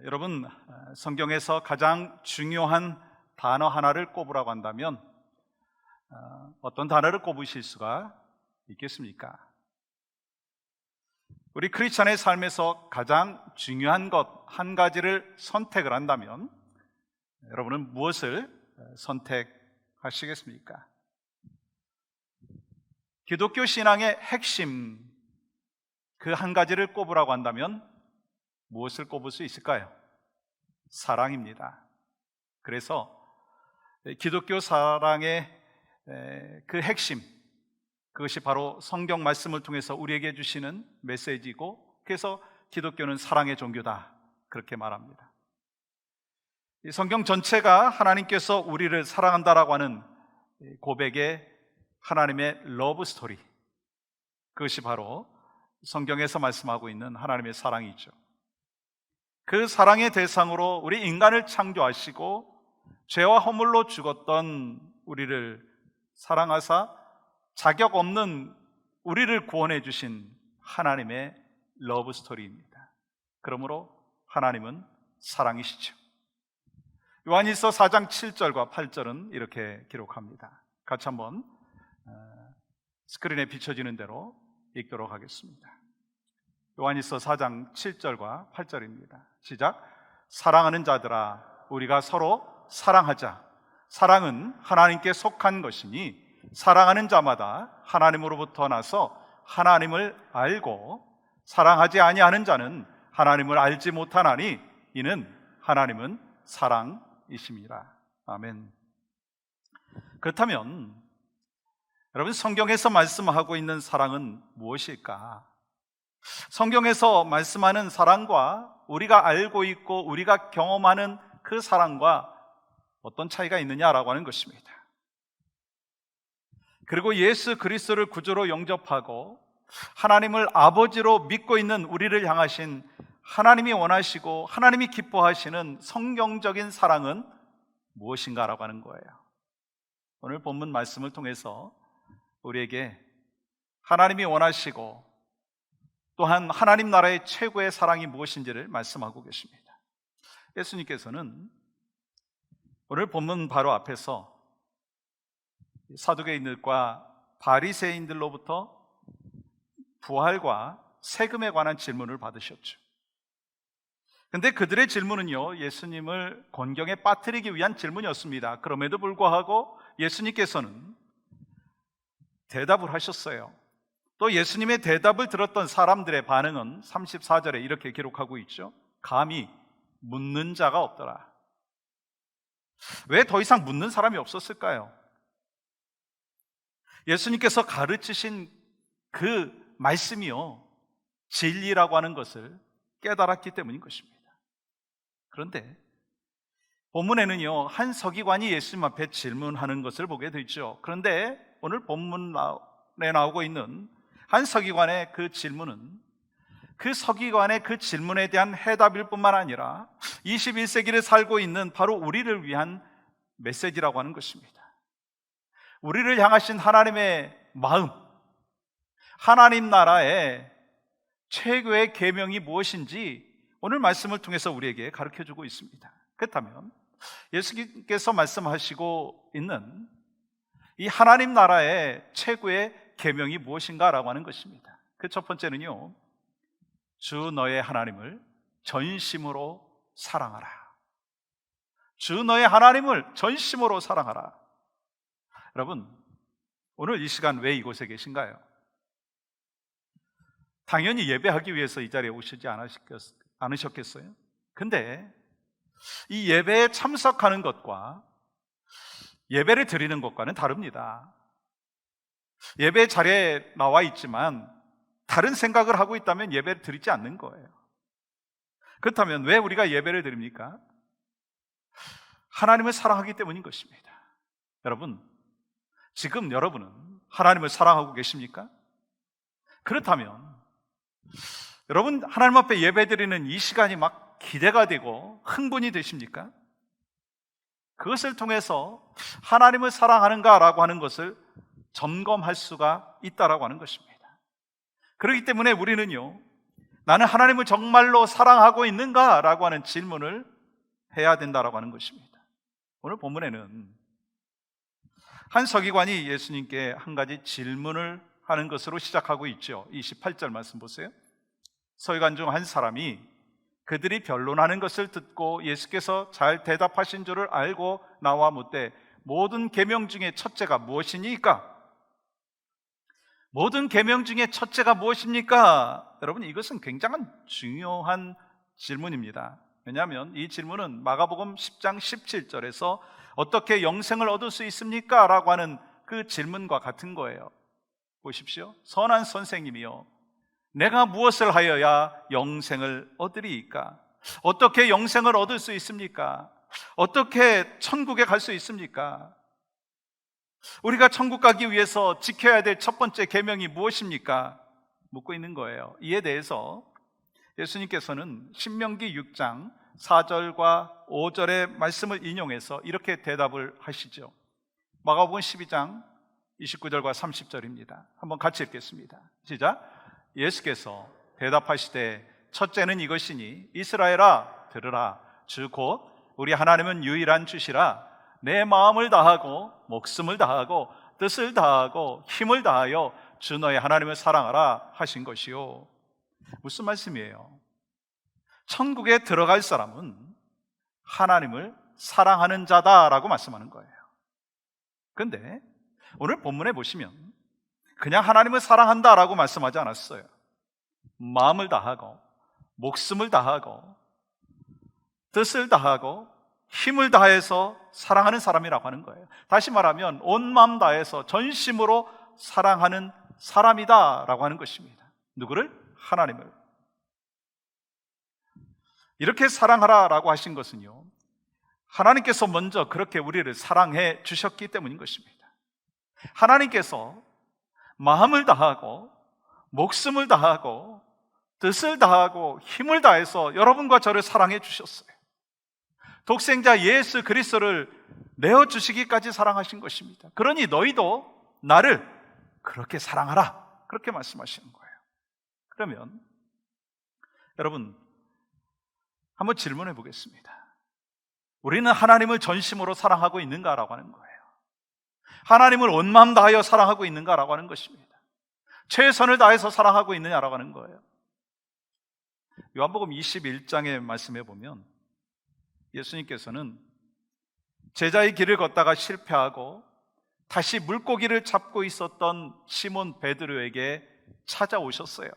여러분, 성경에서 가장 중요한 단어 하나를 꼽으라고 한다면 어떤 단어를 꼽으실 수가 있겠습니까? 우리 크리스찬의 삶에서 가장 중요한 것 한 가지를 선택을 한다면 여러분은 무엇을 선택하시겠습니까? 기독교 신앙의 핵심 그 한 가지를 꼽으라고 한다면 무엇을 꼽을 수 있을까요? 사랑입니다. 그래서 기독교 사랑의 그 핵심, 그것이 바로 성경 말씀을 통해서 우리에게 주시는 메시지이고, 그래서 기독교는 사랑의 종교다, 그렇게 말합니다. 이 성경 전체가 하나님께서 우리를 사랑한다라고 하는 고백의 하나님의 러브 스토리, 그것이 바로 성경에서 말씀하고 있는 하나님의 사랑이죠. 그 사랑의 대상으로 우리 인간을 창조하시고 죄와 허물로 죽었던 우리를 사랑하사 자격 없는 우리를 구원해 주신 하나님의 러브 스토리입니다. 그러므로 하나님은 사랑이시죠. 요한일서 4장 7절과 8절은 이렇게 기록합니다. 같이 한번 스크린에 비춰지는 대로 읽도록 하겠습니다. 요한일서 4장 7절과 8절입니다. 시작. 사랑하는 자들아, 우리가 서로 사랑하자. 사랑은 하나님께 속한 것이니 사랑하는 자마다 하나님으로부터 나서 하나님을 알고, 사랑하지 아니하는 자는 하나님을 알지 못하나니 이는 하나님은 사랑이심이라. 아멘. 그렇다면 여러분, 성경에서 말씀하고 있는 사랑은 무엇일까? 성경에서 말씀하는 사랑과 우리가 알고 있고 우리가 경험하는 그 사랑과 어떤 차이가 있느냐라고 하는 것입니다. 그리고 예수 그리스도를 구주로 영접하고 하나님을 아버지로 믿고 있는 우리를 향하신 하나님이 원하시고 하나님이 기뻐하시는 성경적인 사랑은 무엇인가라고 하는 거예요. 오늘 본문 말씀을 통해서 우리에게 하나님이 원하시고 또한 하나님 나라의 최고의 사랑이 무엇인지를 말씀하고 계십니다. 예수님께서는 오늘 본문 바로 앞에서 사두개인들과 바리새인들로부터 부활과 세금에 관한 질문을 받으셨죠. 그런데 그들의 질문은요, 예수님을 곤경에 빠뜨리기 위한 질문이었습니다. 그럼에도 불구하고 예수님께서는 대답을 하셨어요. 또 예수님의 대답을 들었던 사람들의 반응은 34절에 이렇게 기록하고 있죠. 감히 묻는 자가 없더라. 왜 더 이상 묻는 사람이 없었을까요? 예수님께서 가르치신 그 말씀이요, 진리라고 하는 것을 깨달았기 때문인 것입니다. 그런데 본문에는요, 한 서기관이 예수님 앞에 질문하는 것을 보게 되죠. 그런데 오늘 본문에 나오고 있는 한 서기관의 그 질문은 그 서기관의 그 질문에 대한 해답일 뿐만 아니라 21세기를 살고 있는 바로 우리를 위한 메시지라고 하는 것입니다. 우리를 향하신 하나님의 마음, 하나님 나라의 최고의 계명이 무엇인지 오늘 말씀을 통해서 우리에게 가르쳐주고 있습니다. 그렇다면 예수님께서 말씀하시고 있는 이 하나님 나라의 최고의 계명이 무엇인가라고 하는 것입니다. 그 첫 번째는요, 주 너의 하나님을 전심으로 사랑하라. 주 너의 하나님을 전심으로 사랑하라. 여러분, 오늘 이 시간 왜 이곳에 계신가요? 당연히 예배하기 위해서 이 자리에 오시지 않으셨겠어요? 근데 이 예배에 참석하는 것과 예배를 드리는 것과는 다릅니다. 예배 자리에 나와 있지만 다른 생각을 하고 있다면 예배를 드리지 않는 거예요. 그렇다면 왜 우리가 예배를 드립니까? 하나님을 사랑하기 때문인 것입니다. 여러분, 지금 여러분은 하나님을 사랑하고 계십니까? 그렇다면 여러분, 하나님 앞에 예배드리는 이 시간이 막 기대가 되고 흥분이 되십니까? 그것을 통해서 하나님을 사랑하는가라고 하는 것을 점검할 수가 있다라고 하는 것입니다. 그렇기 때문에 우리는요, 나는 하나님을 정말로 사랑하고 있는가? 라고 하는 질문을 해야 된다라고 하는 것입니다. 오늘 본문에는 한 서기관이 예수님께 한 가지 질문을 하는 것으로 시작하고 있죠. 28절 말씀 보세요. 서기관 중 한 사람이 그들이 변론하는 것을 듣고 예수께서 잘 대답하신 줄을 알고 나와 묻되 모든 계명 중에 첫째가 무엇이니까? 모든 계명 중에 첫째가 무엇입니까? 여러분, 이것은 굉장한 중요한 질문입니다. 왜냐하면 이 질문은 마가복음 10장 17절에서 어떻게 영생을 얻을 수 있습니까? 라고 하는 그 질문과 같은 거예요. 보십시오. 선한 선생님이요, 내가 무엇을 하여야 영생을 얻으리이까? 어떻게 영생을 얻을 수 있습니까? 어떻게 천국에 갈 수 있습니까? 우리가 천국 가기 위해서 지켜야 될 첫 번째 계명이 무엇입니까? 묻고 있는 거예요. 이에 대해서 예수님께서는 신명기 6장 4절과 5절의 말씀을 인용해서 이렇게 대답을 하시죠. 마가복음 12장 29절과 30절입니다. 한번 같이 읽겠습니다. 시작. 예수께서 대답하시되 첫째는 이것이니 이스라엘아 들으라. 주 곧 우리 하나님은 유일한 주시라. 내 마음을 다하고 목숨을 다하고 뜻을 다하고 힘을 다하여 주 너의 하나님을 사랑하라 하신 것이요. 무슨 말씀이에요? 천국에 들어갈 사람은 하나님을 사랑하는 자다라고 말씀하는 거예요. 그런데 오늘 본문에 보시면 그냥 하나님을 사랑한다라고 말씀하지 않았어요. 마음을 다하고 목숨을 다하고 뜻을 다하고 힘을 다해서 사랑하는 사람이라고 하는 거예요. 다시 말하면 온 마음 다해서 전심으로 사랑하는 사람이다라고 하는 것입니다. 누구를? 하나님을. 이렇게 사랑하라라고 하신 것은요, 하나님께서 먼저 그렇게 우리를 사랑해 주셨기 때문인 것입니다. 하나님께서 마음을 다하고 목숨을 다하고 뜻을 다하고 힘을 다해서 여러분과 저를 사랑해 주셨어요. 독생자 예수 그리스도를 내어주시기까지 사랑하신 것입니다. 그러니 너희도 나를 그렇게 사랑하라, 그렇게 말씀하시는 거예요. 그러면 여러분, 한번 질문해 보겠습니다. 우리는 하나님을 전심으로 사랑하고 있는가라고 하는 거예요. 하나님을 온 마음 다하여 사랑하고 있는가라고 하는 것입니다. 최선을 다해서 사랑하고 있느냐라고 하는 거예요. 요한복음 21장의 말씀에 보면 예수님께서는 제자의 길을 걷다가 실패하고 다시 물고기를 잡고 있었던 시몬 베드로에게 찾아오셨어요.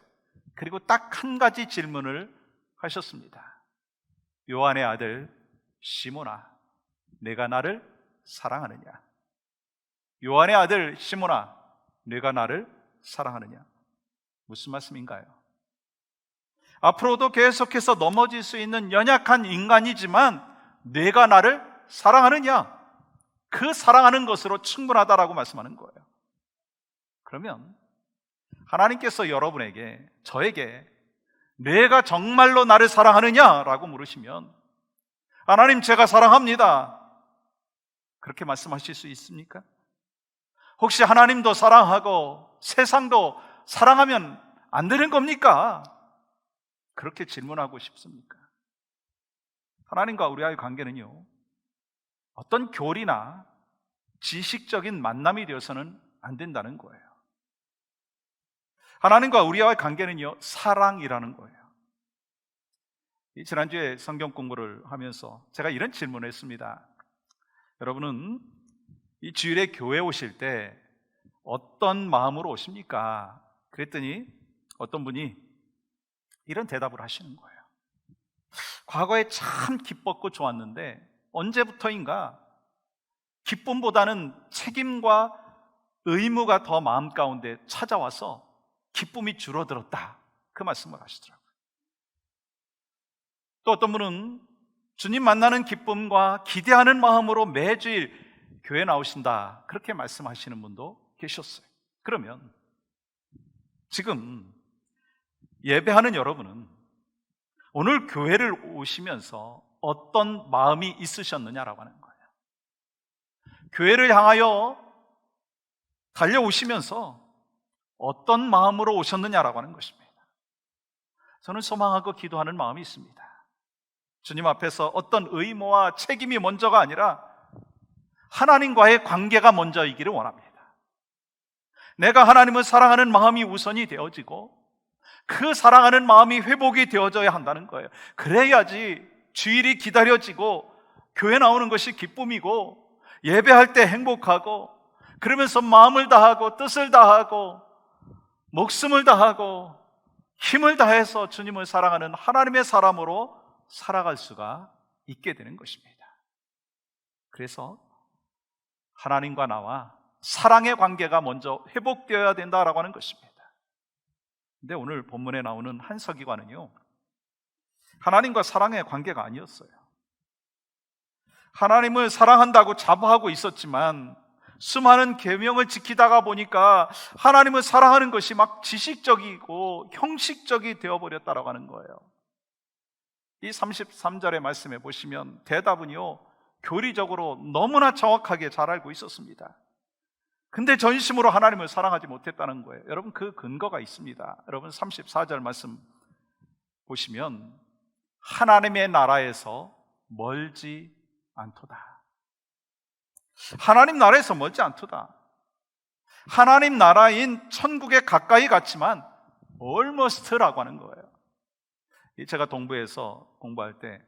그리고 딱 한 가지 질문을 하셨습니다. 요한의 아들 시몬아, 내가 나를 사랑하느냐? 요한의 아들 시몬아, 내가 나를 사랑하느냐? 무슨 말씀인가요? 앞으로도 계속해서 넘어질 수 있는 연약한 인간이지만 내가 나를 사랑하느냐? 그 사랑하는 것으로 충분하다라고 말씀하는 거예요. 그러면 하나님께서 여러분에게, 저에게 내가 정말로 나를 사랑하느냐라고 물으시면 하나님, 제가 사랑합니다, 그렇게 말씀하실 수 있습니까? 혹시 하나님도 사랑하고 세상도 사랑하면 안 되는 겁니까? 그렇게 질문하고 싶습니까? 하나님과 우리와의 관계는요, 어떤 교리나 지식적인 만남이 되어서는 안 된다는 거예요. 하나님과 우리와의 관계는요, 사랑이라는 거예요. 지난주에 성경 공부를 하면서 제가 이런 질문을 했습니다. 여러분은 이 주일에 교회 오실 때 어떤 마음으로 오십니까? 그랬더니 어떤 분이 이런 대답을 하시는 거예요. 과거에 참 기뻤고 좋았는데 언제부터인가 기쁨보다는 책임과 의무가 더 마음 가운데 찾아와서 기쁨이 줄어들었다, 그 말씀을 하시더라고요. 또 어떤 분은 주님 만나는 기쁨과 기대하는 마음으로 매주일 교회 나오신다, 그렇게 말씀하시는 분도 계셨어요. 그러면 지금 예배하는 여러분은 오늘 교회를 오시면서 어떤 마음이 있으셨느냐라고 하는 거예요. 교회를 향하여 달려오시면서 어떤 마음으로 오셨느냐라고 하는 것입니다. 저는 소망하고 기도하는 마음이 있습니다. 주님 앞에서 어떤 의무와 책임이 먼저가 아니라 하나님과의 관계가 먼저이기를 원합니다. 내가 하나님을 사랑하는 마음이 우선이 되어지고 그 사랑하는 마음이 회복이 되어져야 한다는 거예요. 그래야지 주일이 기다려지고 교회 나오는 것이 기쁨이고 예배할 때 행복하고 그러면서 마음을 다하고 뜻을 다하고 목숨을 다하고 힘을 다해서 주님을 사랑하는 하나님의 사람으로 살아갈 수가 있게 되는 것입니다. 그래서 하나님과 나와 사랑의 관계가 먼저 회복되어야 된다라고 하는 것입니다. 근데 오늘 본문에 나오는 한 서기관은요, 하나님과 사랑의 관계가 아니었어요. 하나님을 사랑한다고 자부하고 있었지만 수많은 계명을 지키다가 보니까 하나님을 사랑하는 것이 막 지식적이고 형식적이 되어버렸다라고 하는 거예요. 이 33절의 말씀에 보시면 대답은요, 교리적으로 너무나 정확하게 잘 알고 있었습니다. 근데 전심으로 하나님을 사랑하지 못했다는 거예요. 여러분, 그 근거가 있습니다. 여러분 34절 말씀 보시면 하나님의 나라에서 멀지 않도다. 하나님 나라에서 멀지 않도다. 하나님 나라인 천국에 가까이 갔지만 almost라고 하는 거예요. 제가 동부에서 공부할 때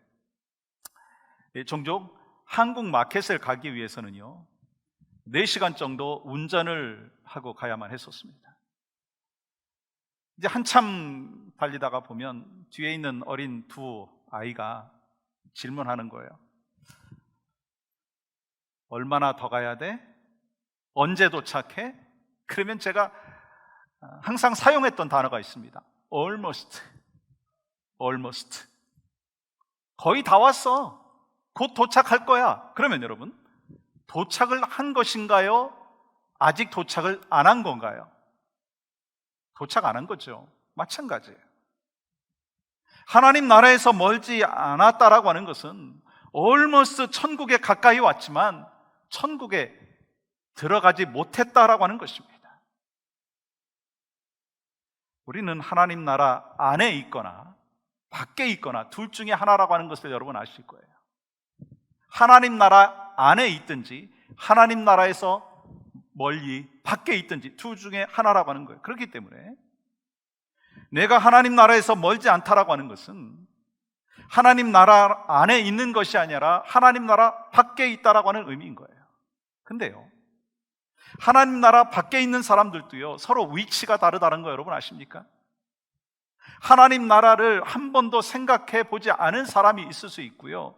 종종 한국 마켓을 가기 위해서는요 4시간 정도 운전을 하고 가야만 했었습니다. 이제 한참 달리다가 보면 뒤에 있는 어린 두 아이가 질문하는 거예요. 얼마나 더 가야 돼? 언제 도착해? 그러면 제가 항상 사용했던 단어가 있습니다. almost. 거의 다 왔어. 곧 도착할 거야. 그러면 여러분, 도착을 한 것인가요? 아직 도착을 안 한 건가요? 도착 안 한 거죠. 마찬가지예요. 하나님 나라에서 멀지 않았다라고 하는 것은 almost 천국에 가까이 왔지만 천국에 들어가지 못했다라고 하는 것입니다. 우리는 하나님 나라 안에 있거나 밖에 있거나 둘 중에 하나라고 하는 것을 여러분 아실 거예요. 하나님 나라 안에 있든지 하나님 나라에서 멀리 밖에 있든지 둘 중에 하나라고 하는 거예요. 그렇기 때문에 내가 하나님 나라에서 멀지 않다라고 하는 것은 하나님 나라 안에 있는 것이 아니라 하나님 나라 밖에 있다라고 하는 의미인 거예요. 근데요, 하나님 나라 밖에 있는 사람들도요 서로 위치가 다르다는 거 여러분 아십니까? 하나님 나라를 한 번도 생각해 보지 않은 사람이 있을 수 있고요,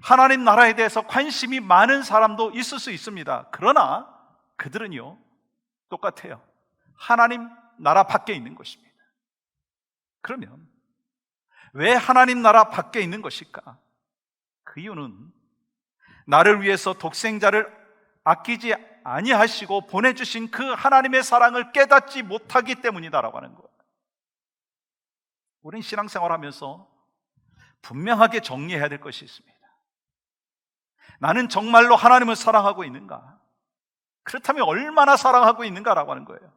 하나님 나라에 대해서 관심이 많은 사람도 있을 수 있습니다. 그러나 그들은요 똑같아요. 하나님 나라 밖에 있는 것입니다. 그러면 왜 하나님 나라 밖에 있는 것일까? 그 이유는 나를 위해서 독생자를 아끼지 아니하시고 보내주신 그 하나님의 사랑을 깨닫지 못하기 때문이다라고 하는 거예요. 우린 신앙생활하면서 분명하게 정리해야 될 것이 있습니다. 나는 정말로 하나님을 사랑하고 있는가? 그렇다면 얼마나 사랑하고 있는가라고 하는 거예요.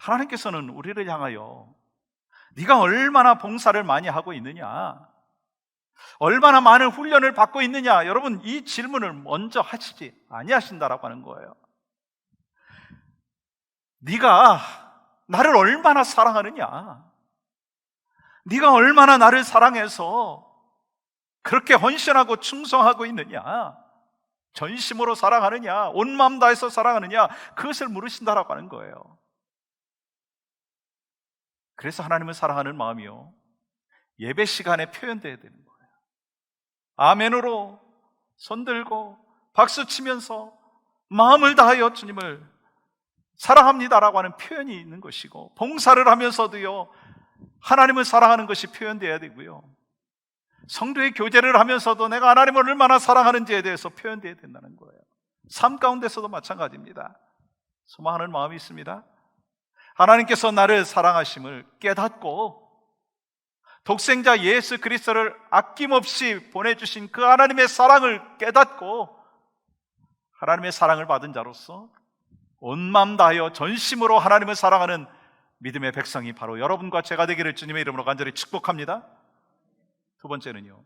하나님께서는 우리를 향하여 네가 얼마나 봉사를 많이 하고 있느냐, 얼마나 많은 훈련을 받고 있느냐, 여러분 이 질문을 먼저 하시지 아니하신다라고 하는 거예요. 네가 나를 얼마나 사랑하느냐, 네가 얼마나 나를 사랑해서 그렇게 헌신하고 충성하고 있느냐, 전심으로 사랑하느냐, 온 마음 다해서 사랑하느냐, 그것을 물으신다라고 하는 거예요. 그래서 하나님을 사랑하는 마음이요 예배 시간에 표현되어야 되는 거예요. 아멘으로 손들고 박수 치면서 마음을 다하여 주님을 사랑합니다라고 하는 표현이 있는 것이고, 봉사를 하면서도요 하나님을 사랑하는 것이 표현되어야 되고요, 성도의 교제를 하면서도 내가 하나님을 얼마나 사랑하는지에 대해서 표현되어야 된다는 거예요. 삶 가운데서도 마찬가지입니다. 소망하는 마음이 있습니다. 하나님께서 나를 사랑하심을 깨닫고 독생자 예수 그리스도를 아낌없이 보내주신 그 하나님의 사랑을 깨닫고 하나님의 사랑을 받은 자로서 온 마음 다하여 전심으로 하나님을 사랑하는 믿음의 백성이 바로 여러분과 제가 되기를 주님의 이름으로 간절히 축복합니다. 두 번째는요,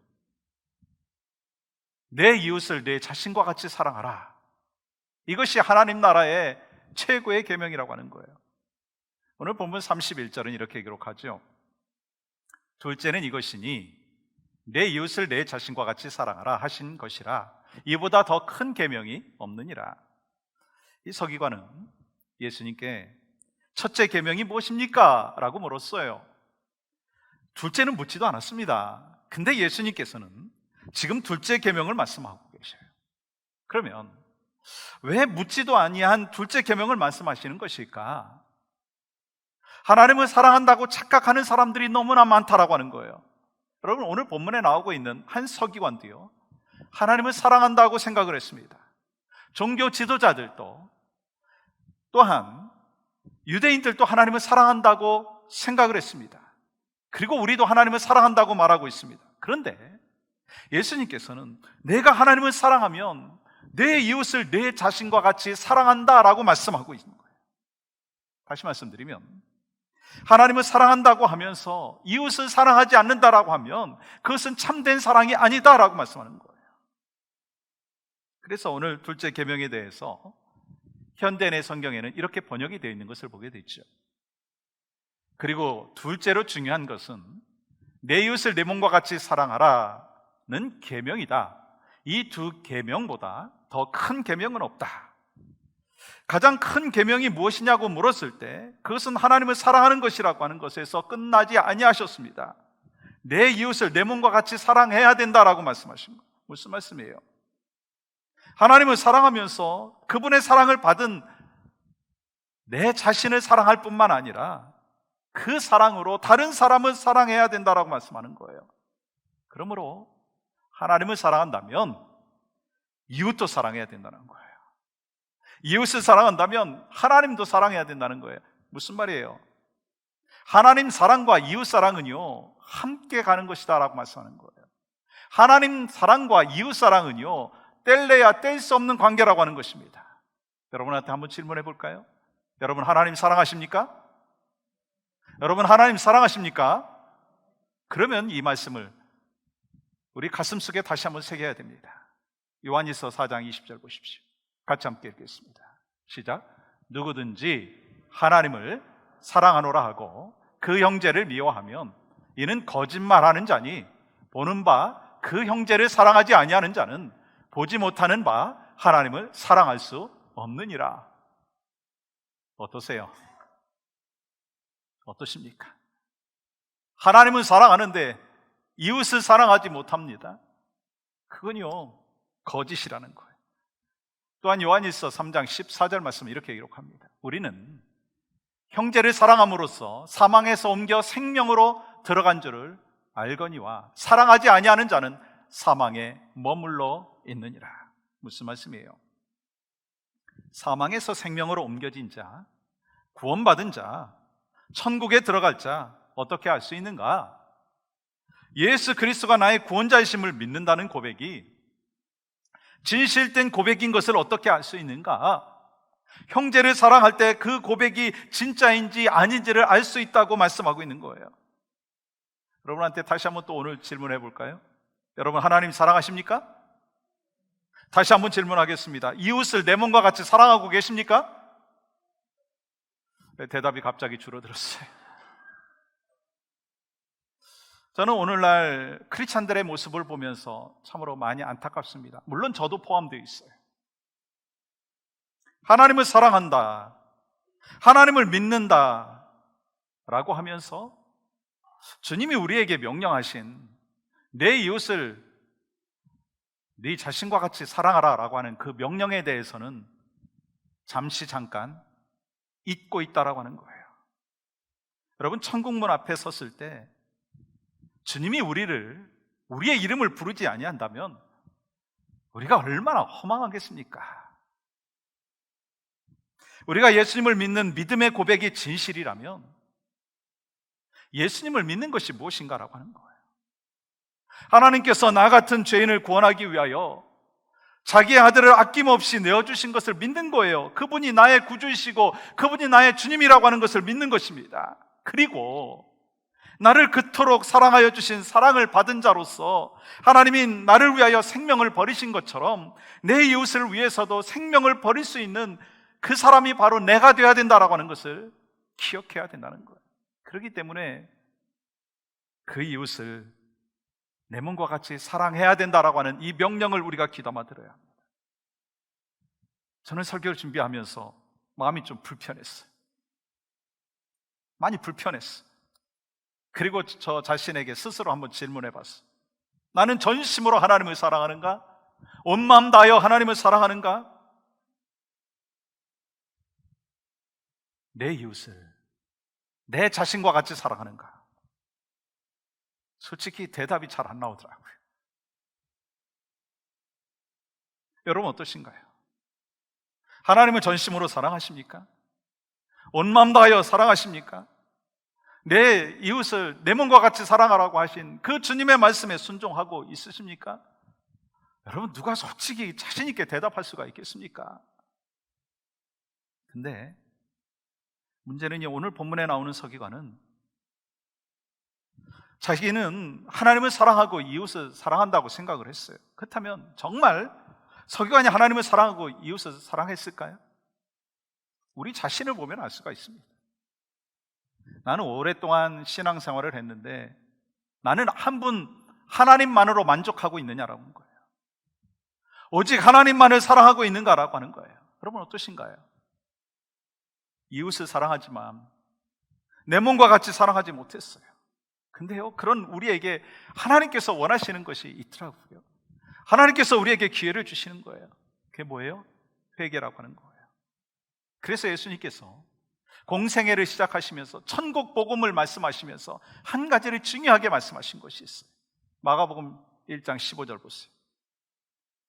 내 이웃을 내 자신과 같이 사랑하라. 이것이 하나님 나라의 최고의 계명이라고 하는 거예요. 오늘 본문 31절은 이렇게 기록하죠. 둘째는 이것이니 내 이웃을 내 자신과 같이 사랑하라 하신 것이라. 이보다 더 큰 계명이 없느니라. 이 서기관은 예수님께 첫째 계명이 무엇입니까? 라고 물었어요. 둘째는 묻지도 않았습니다. 근데 예수님께서는 지금 둘째 계명을 말씀하고 계셔요. 그러면 왜 묻지도 아니한 둘째 계명을 말씀하시는 것일까? 하나님을 사랑한다고 착각하는 사람들이 너무나 많다라고 하는 거예요. 여러분, 오늘 본문에 나오고 있는 한 서기관도요, 하나님을 사랑한다고 생각을 했습니다. 종교 지도자들도, 또한 유대인들도 하나님을 사랑한다고 생각을 했습니다. 그리고 우리도 하나님을 사랑한다고 말하고 있습니다. 그런데 예수님께서는 내가 하나님을 사랑하면 내 이웃을 내 자신과 같이 사랑한다라고 말씀하고 있는 거예요. 다시 말씀드리면, 하나님을 사랑한다고 하면서 이웃을 사랑하지 않는다라고 하면 그것은 참된 사랑이 아니다라고 말씀하는 거예요. 그래서 오늘 둘째 계명에 대해서 현대인의 성경에는 이렇게 번역이 되어 있는 것을 보게 되죠. 그리고 둘째로 중요한 것은 내 이웃을 내 몸과 같이 사랑하라는 계명이다. 이 두 계명보다 더 큰 계명은 없다. 가장 큰 계명이 무엇이냐고 물었을 때 그것은 하나님을 사랑하는 것이라고 하는 것에서 끝나지 아니하셨습니다. 내 이웃을 내 몸과 같이 사랑해야 된다라고 말씀하신 거예요. 무슨 말씀이에요? 하나님을 사랑하면서 그분의 사랑을 받은 내 자신을 사랑할 뿐만 아니라 그 사랑으로 다른 사람을 사랑해야 된다라고 말씀하는 거예요. 그러므로 하나님을 사랑한다면 이웃도 사랑해야 된다는 거예요. 이웃을 사랑한다면 하나님도 사랑해야 된다는 거예요. 무슨 말이에요? 하나님 사랑과 이웃 사랑은요, 함께 가는 것이다 라고 말씀하는 거예요. 하나님 사랑과 이웃 사랑은요, 뗄래야 뗄 수 없는 관계라고 하는 것입니다. 여러분한테 한번 질문해 볼까요? 여러분 하나님 사랑하십니까? 여러분 하나님 사랑하십니까? 그러면 이 말씀을 우리 가슴속에 다시 한번 새겨야 됩니다. 요한일서 4장 20절 보십시오. 같이 함께 읽겠습니다. 시작. 누구든지 하나님을 사랑하노라 하고 그 형제를 미워하면 이는 거짓말하는 자니 보는 바 그 형제를 사랑하지 아니하는 자는 보지 못하는 바 하나님을 사랑할 수 없느니라. 어떠세요? 어떠십니까? 하나님을 사랑하는데 이웃을 사랑하지 못합니다. 그건요, 거짓이라는 거예요. 또한 요한일서 3장 14절 말씀을 이렇게 기록합니다. 우리는 형제를 사랑함으로써 사망에서 옮겨 생명으로 들어간 줄을 알거니와 사랑하지 아니하는 자는 사망에 머물러 있느니라. 무슨 말씀이에요? 사망에서 생명으로 옮겨진 자, 구원받은 자, 천국에 들어갈 자 어떻게 알 수 있는가? 예수 그리스도가 나의 구원자이심을 믿는다는 고백이 진실된 고백인 것을 어떻게 알 수 있는가? 형제를 사랑할 때 그 고백이 진짜인지 아닌지를 알 수 있다고 말씀하고 있는 거예요. 여러분한테 다시 한번 또 오늘 질문해 볼까요? 여러분 하나님 사랑하십니까? 다시 한번 질문하겠습니다. 이웃을 내 몸과 같이 사랑하고 계십니까? 대답이 갑자기 줄어들었어요. 저는 오늘날 크리스찬들의 모습을 보면서 참으로 많이 안타깝습니다. 물론 저도 포함되어 있어요. 하나님을 사랑한다, 하나님을 믿는다 라고 하면서 주님이 우리에게 명령하신 내 이웃을 네 자신과 같이 사랑하라 라고 하는 그 명령에 대해서는 잠깐 잊고 있다라고 하는 거예요. 여러분, 천국문 앞에 섰을 때 주님이 우리의 이름을 부르지 아니한다면 우리가 얼마나 허망하겠습니까? 우리가 예수님을 믿는 믿음의 고백이 진실이라면 예수님을 믿는 것이 무엇인가라고 하는 거예요. 하나님께서 나 같은 죄인을 구원하기 위하여 자기의 아들을 아낌없이 내어주신 것을 믿는 거예요. 그분이 나의 구주이시고 그분이 나의 주님이라고 하는 것을 믿는 것입니다. 그리고 나를 그토록 사랑하여 주신 사랑을 받은 자로서 하나님이 나를 위하여 생명을 버리신 것처럼 내 이웃을 위해서도 생명을 버릴 수 있는 그 사람이 바로 내가 되어야 된다라고 하는 것을 기억해야 된다는 거예요. 그렇기 때문에 그 이웃을 내 몸과 같이 사랑해야 된다라고 하는 이 명령을 우리가 귀담아 들어야 합니다. 저는 설교를 준비하면서 마음이 좀 불편했어요. 많이 불편했어요. 그리고 저 자신에게 스스로 한번 질문해 봤어요. 나는 전심으로 하나님을 사랑하는가? 온 마음 다하여 하나님을 사랑하는가? 내 이웃을 내 자신과 같이 사랑하는가? 솔직히 대답이 잘 안 나오더라고요. 여러분 어떠신가요? 하나님을 전심으로 사랑하십니까? 온 마음 다하여 사랑하십니까? 내 이웃을 내 몸과 같이 사랑하라고 하신 그 주님의 말씀에 순종하고 있으십니까? 여러분 누가 솔직히 자신 있게 대답할 수가 있겠습니까? 근데 문제는요, 오늘 본문에 나오는 서기관은 자기는 하나님을 사랑하고 이웃을 사랑한다고 생각을 했어요. 그렇다면 정말 서기관이 하나님을 사랑하고 이웃을 사랑했을까요? 우리 자신을 보면 알 수가 있습니다. 나는 오랫동안 신앙생활을 했는데 나는 한 분 하나님만으로 만족하고 있느냐라는 거예요. 오직 하나님만을 사랑하고 있는가라고 하는 거예요. 여러분 어떠신가요? 이웃을 사랑하지만 내 몸과 같이 사랑하지 못했어요. 근데요, 그런 우리에게 하나님께서 원하시는 것이 있더라고요. 하나님께서 우리에게 기회를 주시는 거예요. 그게 뭐예요? 회개라고 하는 거예요. 그래서 예수님께서 공생애를 시작하시면서 천국 복음을 말씀하시면서 한 가지를 중요하게 말씀하신 것이 있어요. 마가복음 1장 15절 보세요.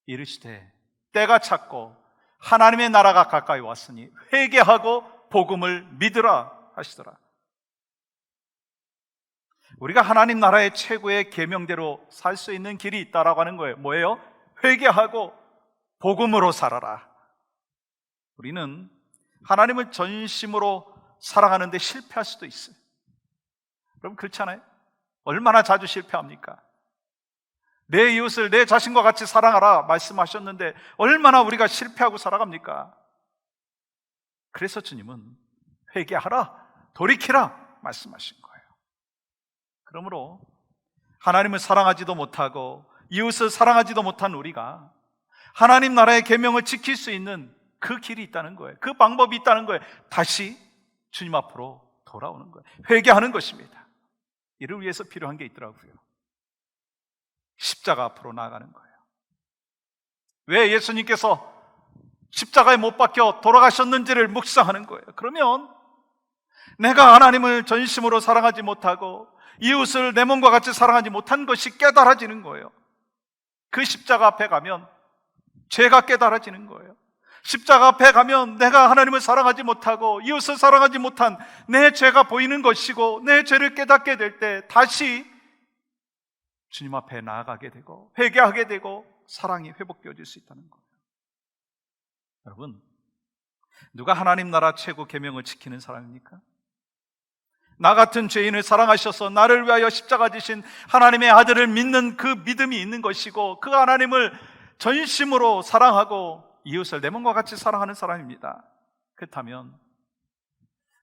이르시되 때가 찼고 하나님의 나라가 가까이 왔으니 회개하고 복음을 믿으라 하시더라. 우리가 하나님 나라의 최고의 계명대로 살 수 있는 길이 있다라고 하는 거예요. 뭐예요? 회개하고 복음으로 살아라. 우리는 하나님을 전심으로 사랑하는데 실패할 수도 있어요. 그럼 그렇잖아요? 얼마나 자주 실패합니까? 내 이웃을 내 자신과 같이 사랑하라 말씀하셨는데 얼마나 우리가 실패하고 살아갑니까? 그래서 주님은 회개하라, 돌이키라 말씀하신 거예요. 그러므로 하나님을 사랑하지도 못하고 이웃을 사랑하지도 못한 우리가 하나님 나라의 계명을 지킬 수 있는 그 길이 있다는 거예요. 그 방법이 있다는 거예요. 다시 주님 앞으로 돌아오는 거예요. 회개하는 것입니다. 이를 위해서 필요한 게 있더라고요. 십자가 앞으로 나아가는 거예요. 왜 예수님께서 십자가에 못 박혀 돌아가셨는지를 묵상하는 거예요. 그러면 내가 하나님을 전심으로 사랑하지 못하고 이웃을 내 몸과 같이 사랑하지 못한 것이 깨달아지는 거예요. 그 십자가 앞에 가면 죄가 깨달아지는 거예요. 십자가 앞에 가면 내가 하나님을 사랑하지 못하고 이웃을 사랑하지 못한 내 죄가 보이는 것이고 내 죄를 깨닫게 될 때 다시 주님 앞에 나아가게 되고 회개하게 되고 사랑이 회복되어질 수 있다는 거예요. 여러분, 누가 하나님 나라 최고 계명을 지키는 사람입니까? 나 같은 죄인을 사랑하셔서 나를 위하여 십자가 지신 하나님의 아들을 믿는 그 믿음이 있는 것이고 그 하나님을 전심으로 사랑하고 이웃을 내 몸과 같이 사랑하는 사람입니다. 그렇다면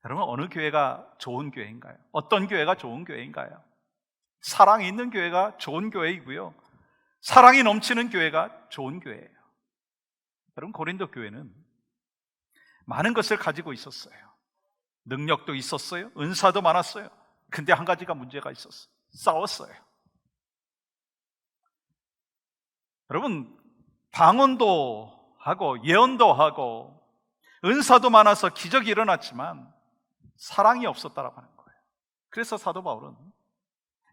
여러분 어느 교회가 좋은 교회인가요? 어떤 교회가 좋은 교회인가요? 사랑이 있는 교회가 좋은 교회이고요, 사랑이 넘치는 교회가 좋은 교회예요. 여러분 고린도 교회는 많은 것을 가지고 있었어요. 능력도 있었어요. 은사도 많았어요. 근데 한 가지가 문제가 있었어요. 싸웠어요. 여러분 방언도 하고 예언도 하고 은사도 많아서 기적이 일어났지만 사랑이 없었다라고 하는 거예요. 그래서 사도 바울은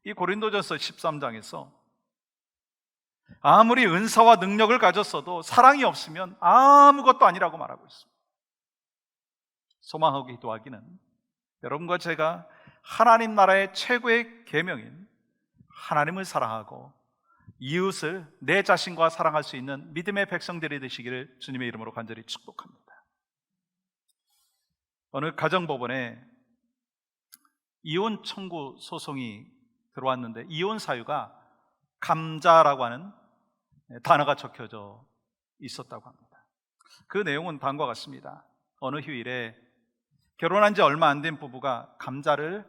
이 고린도전서 13장에서 아무리 은사와 능력을 가졌어도 사랑이 없으면 아무것도 아니라고 말하고 있습니다. 소망하고 기도하기는 여러분과 제가 하나님 나라의 최고의 계명인 하나님을 사랑하고 이웃을 내 자신과 사랑할 수 있는 믿음의 백성들이 되시기를 주님의 이름으로 간절히 축복합니다. 어느 가정법원에 이혼 청구 소송이 들어왔는데 이혼 사유가 감자라고 하는 단어가 적혀져 있었다고 합니다. 그 내용은 다음과 같습니다. 어느 휴일에 결혼한 지 얼마 안 된 부부가 감자를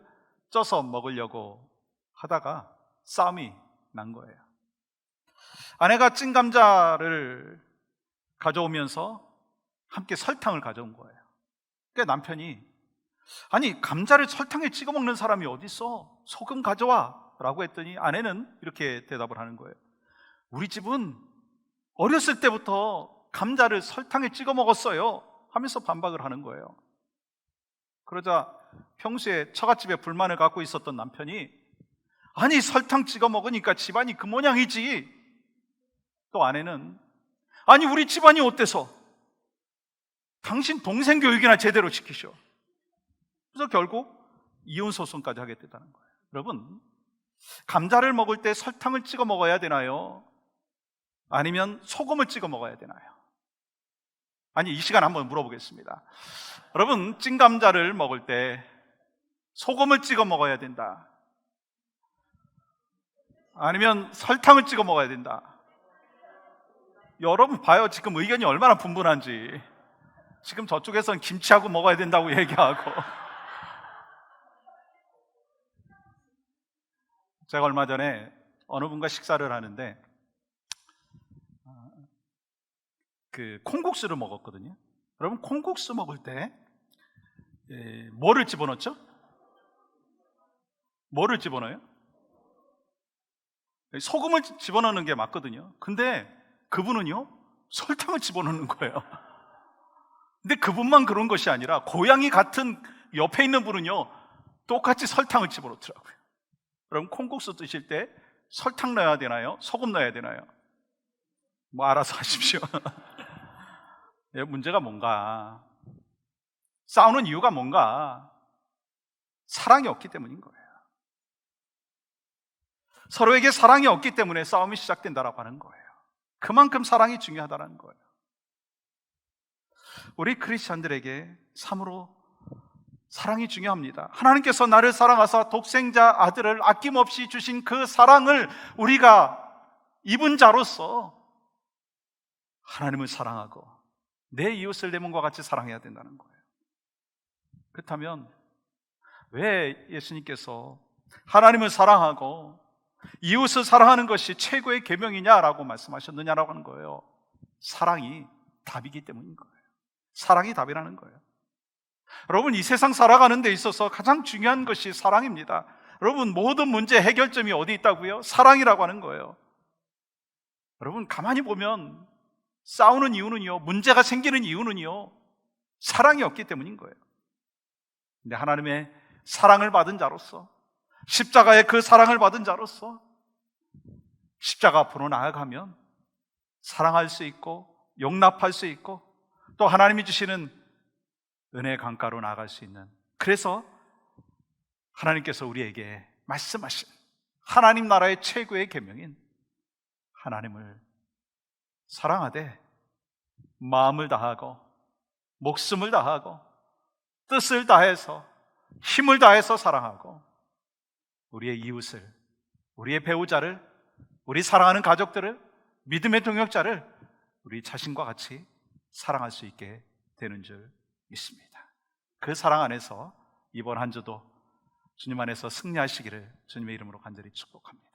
쪄서 먹으려고 하다가 싸움이 난 거예요. 아내가 찐 감자를 가져오면서 함께 설탕을 가져온 거예요. 그러니까 남편이 아니 감자를 설탕에 찍어 먹는 사람이 어디 있어? 소금 가져와 라고 했더니 아내는 이렇게 대답을 하는 거예요. 우리 집은 어렸을 때부터 감자를 설탕에 찍어 먹었어요 하면서 반박을 하는 거예요. 그러자 평소에 처갓집에 불만을 갖고 있었던 남편이 아니 설탕 찍어 먹으니까 집안이 그 모양이지. 또 아내는 아니 우리 집안이 어때서? 당신 동생 교육이나 제대로 시키셔. 그래서 결국 이혼 소송까지 하게 됐다는 거예요. 여러분, 감자를 먹을 때 설탕을 찍어 먹어야 되나요? 아니면 소금을 찍어 먹어야 되나요? 아니 이 시간 한번 물어보겠습니다. 여러분, 찐 감자를 먹을 때 소금을 찍어 먹어야 된다, 아니면 설탕을 찍어 먹어야 된다? 여러분 봐요, 지금 의견이 얼마나 분분한지. 지금 저쪽에서는 김치하고 먹어야 된다고 얘기하고 제가 얼마 전에 어느 분과 식사를 하는데 그 콩국수를 먹었거든요. 여러분, 콩국수 먹을 때 뭐를 집어넣죠? 뭐를 집어넣어요? 소금을 집어넣는 게 맞거든요. 근데 그분은요 설탕을 집어넣는 거예요. 근데 그분만 그런 것이 아니라 고양이 같은 옆에 있는 분은요 똑같이 설탕을 집어넣더라고요. 여러분, 콩국수 드실 때 설탕 넣어야 되나요? 소금 넣어야 되나요? 뭐 알아서 하십시오. 문제가 뭔가, 싸우는 이유가 뭔가, 사랑이 없기 때문인 거예요. 서로에게 사랑이 없기 때문에 싸움이 시작된다라고 하는 거예요. 그만큼 사랑이 중요하다는 거예요. 우리 크리스천들에게 참으로 사랑이 중요합니다. 하나님께서 나를 사랑하사 독생자 아들을 아낌없이 주신 그 사랑을 우리가 입은 자로서 하나님을 사랑하고 내 이웃을 내 몸과 같이 사랑해야 된다는 거예요. 그렇다면 왜 예수님께서 하나님을 사랑하고 이웃을 사랑하는 것이 최고의 계명이냐라고 말씀하셨느냐라고 하는 거예요. 사랑이 답이기 때문인 거예요. 사랑이 답이라는 거예요. 여러분, 이 세상 살아가는 데 있어서 가장 중요한 것이 사랑입니다. 여러분, 모든 문제 해결점이 어디 있다고요? 사랑이라고 하는 거예요. 여러분, 가만히 보면 싸우는 이유는요, 문제가 생기는 이유는요, 사랑이 없기 때문인 거예요. 근데 하나님의 사랑을 받은 자로서, 십자가의 그 사랑을 받은 자로서 십자가 앞으로 나아가면 사랑할 수 있고 용납할 수 있고 또 하나님이 주시는 은혜의 강가로 나아갈 수 있는, 그래서 하나님께서 우리에게 말씀하신 하나님 나라의 최고의 계명인 하나님을 사랑하되 마음을 다하고 목숨을 다하고 뜻을 다해서 힘을 다해서 사랑하고 우리의 이웃을, 우리의 배우자를, 우리 사랑하는 가족들을, 믿음의 동역자를 우리 자신과 같이 사랑할 수 있게 되는 줄 믿습니다. 그 사랑 안에서 이번 한 주도 주님 안에서 승리하시기를 주님의 이름으로 간절히 축복합니다.